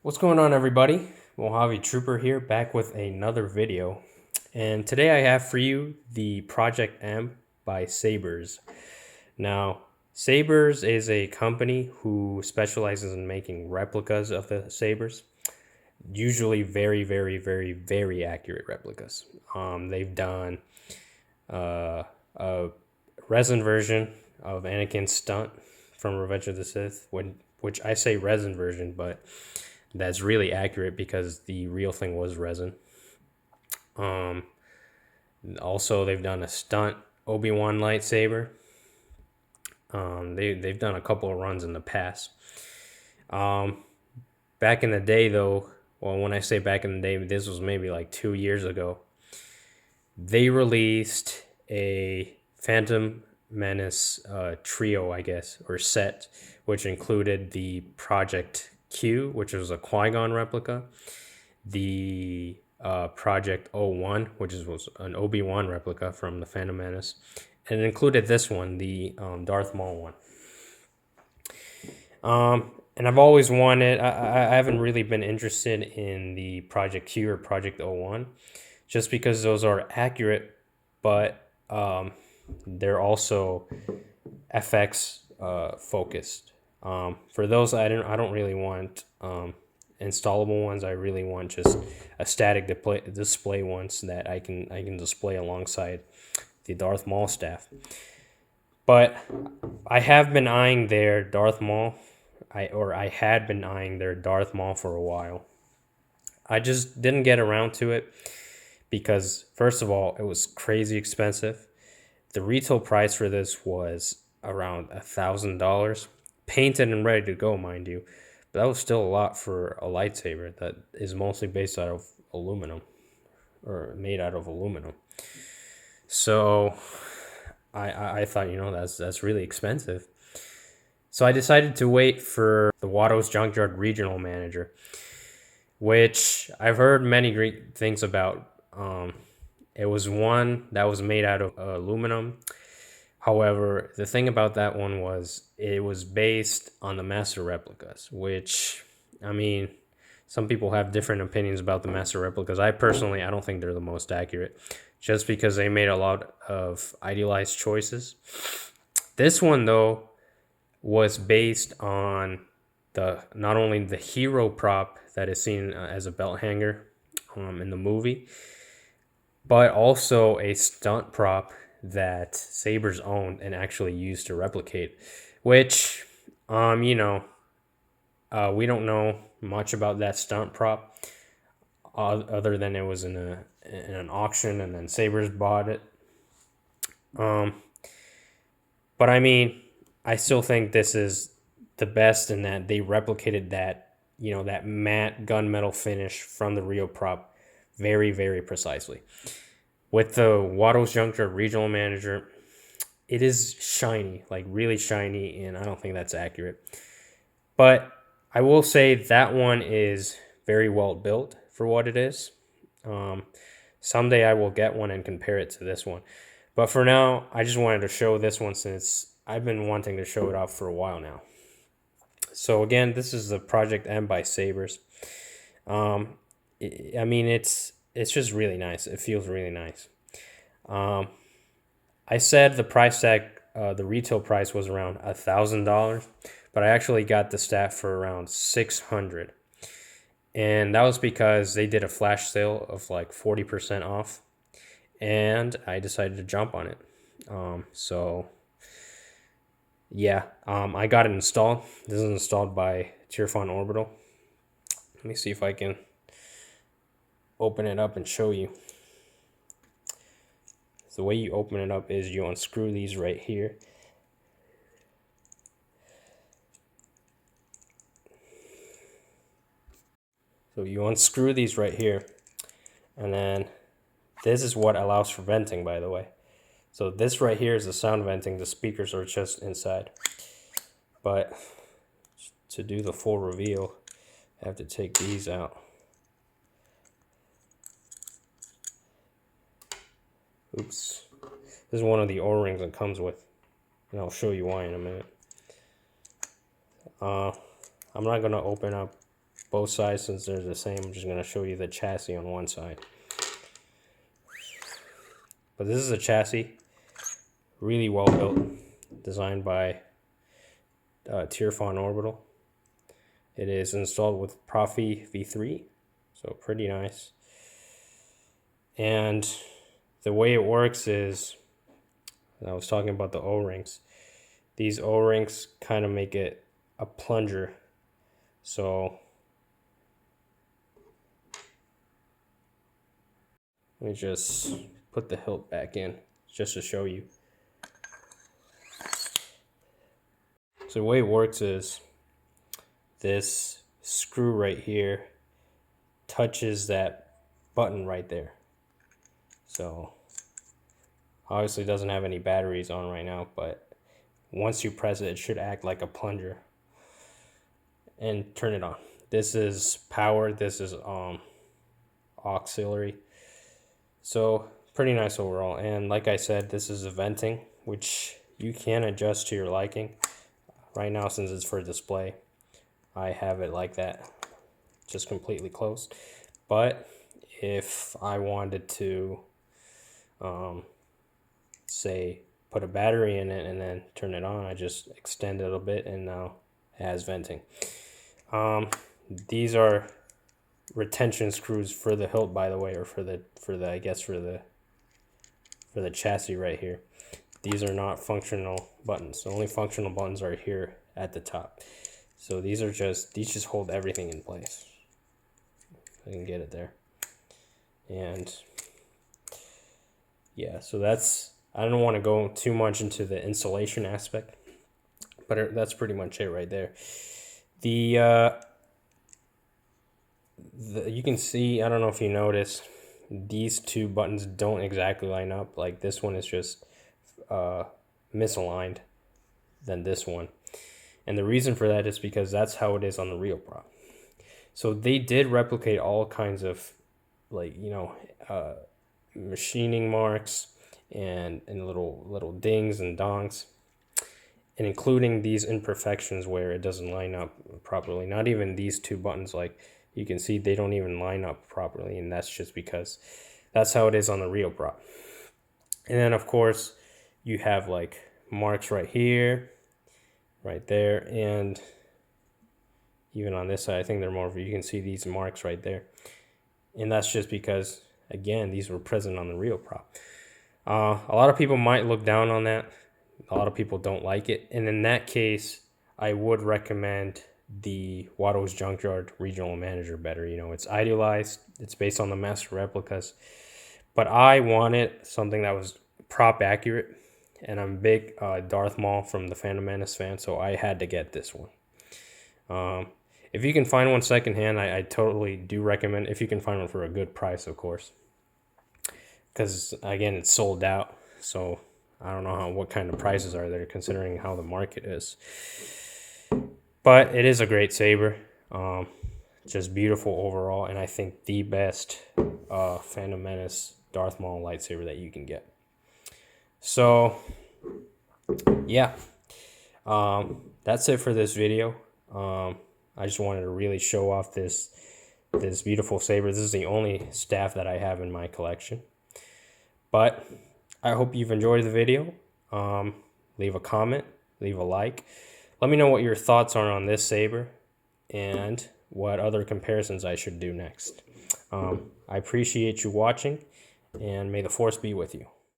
What's going on, everybody? Mojave Trooper here, back with another video. And today I have for you the Project M by Saberz. Now, Saberz is a company who specializes in making replicas of the sabers, usually very accurate replicas. They've done a resin version of Anakin's stunt from Revenge of the Sith, which I say resin version, but that's really accurate because the real thing was resin. Also, they've done a stunt Obi-Wan lightsaber. They've done a couple of runs in the past. Back in the day, though, well, when I say back in the day, this was maybe like 2 years ago. They released a Phantom Menace trio, I guess, or set, which included the Project Q, which was a Qui-Gon replica, the Project 01, which was an Obi-Wan replica from the Phantom Menace, and it included this one, the Darth Maul one. And I've always wanted, I haven't really been interested in the Project Q or Project 01, just because those are accurate, but they're also FX focused. For those, I don't really want installable ones. I really want just a static display ones that I can display alongside the Darth Maul staff. But I have been eyeing their Darth Maul. I had been eyeing their Darth Maul for a while. I just didn't get around to it because, first of all, it was crazy expensive. The retail price for this was around $1,000, painted and ready to go, mind you. But that was still a lot for a lightsaber that is mostly based out of aluminum, or made out of aluminum. So I thought, that's really expensive. So I decided to wait for the Watto's Junkyard Regional Manager, which I've heard many great things about. It was one that was made out of aluminum. However, the thing about that one was it was based on the Master Replicas, which, I mean, some people have different opinions about the Master Replicas. I don't think they're the most accurate, just because they made a lot of idealized choices. This one, though, was based on not only the hero prop that is seen as a belt hanger in the movie, but also a stunt prop that Saberz owned and actually used to replicate, which, we don't know much about that stunt prop other than it was in an auction and then Saberz bought it. But I mean, I still think this is the best in that they replicated that, that matte gunmetal finish from the real prop very precisely. With the Watto's Junkyard Regional Manager, it is shiny, like really shiny, and I don't think that's accurate. But I will say that one is very well built for what it is. Someday I will get one and compare it to this one. But for now, I just wanted to show this one since I've been wanting to show it off for a while now. So again, this is the Project M by Saberz. I mean, it's just really nice. It feels really nice. I said the price tag, the retail price was around $1,000, but I actually got the staff for around $600. And that was because they did a flash sale of like 40% off, and I decided to jump on it. So yeah, I got it installed. This is installed by Tirfon Orbital. Let me see if I can open it up and show you. So the way you open it up is you unscrew these right here. So you unscrew these right here, and then this is what allows for venting, by the way. So this right here is the sound venting. The speakers are just inside. But to do the full reveal, I have to take these out. Oops. This is one of the O-rings it comes with, and I'll show you why in a minute. I'm not going to open up both sides, since they're the same. I'm just going to show you the chassis on one side. But this is a chassis, really well built, designed by Tirfon Orbital. It is installed with Profi V3, so pretty nice. And the way it works is, I was talking about the O-rings. These O-rings kind of make it a plunger. So let me just put the hilt back in just to show you. So the way it works is this screw right here touches that button right there. So obviously it doesn't have any batteries on right now, but once you press it, it should act like a plunger. And turn it on. This is powered, this is auxiliary. So pretty nice overall. And like I said, this is a venting, which you can adjust to your liking. Right now, since it's for display, I have it like that, just completely closed. But if I wanted to say put a battery in it and then turn it on, I just extend it a bit and now it has venting. These are retention screws for the hilt, by the way, or for the I guess for the chassis right here. These are not functional buttons. The only functional buttons are here at the top. So these just hold everything in place. I can get it there. And yeah, so I don't want to go too much into the insulation aspect, but that's pretty much it right there. You can see, I don't know if you noticed, these two buttons don't exactly line up. Like this one is just misaligned than this one. And the reason for that is because that's how it is on the real prop. So they did replicate all kinds of, like, you know, machining marks and little dings and dongs, and including these imperfections where it doesn't line up properly. Not even these two buttons, like you can see, they don't even line up properly, and that's just because that's how it is on the real prop. And then of course you have like marks right here, right there, and even on this side, I think they're more, you can see these marks right there. And that's just because, again, these were present on the real prop. A lot of people might look down on that. A lot of people don't like it. And in that case, I would recommend the Watto's Junkyard Regional Manager better. You know, it's idealized. It's based on the Master Replicas. But I wanted something that was prop accurate. And I'm a big Darth Maul from the Phantom Menace fan, so I had to get this one. If you can find one secondhand, I totally do recommend, if you can find one for a good price, of course. Because, again, it's sold out, so I don't know what kind of prices are there, considering how the market is. But it is a great saber. Just beautiful overall, and I think the best Phantom Menace Darth Maul lightsaber that you can get. So, yeah, that's it for this video. I just wanted to really show off this beautiful saber. This is the only staff that I have in my collection. But I hope you've enjoyed the video. Leave a comment, leave a like. Let me know what your thoughts are on this saber and what other comparisons I should do next. I appreciate you watching, and may the Force be with you.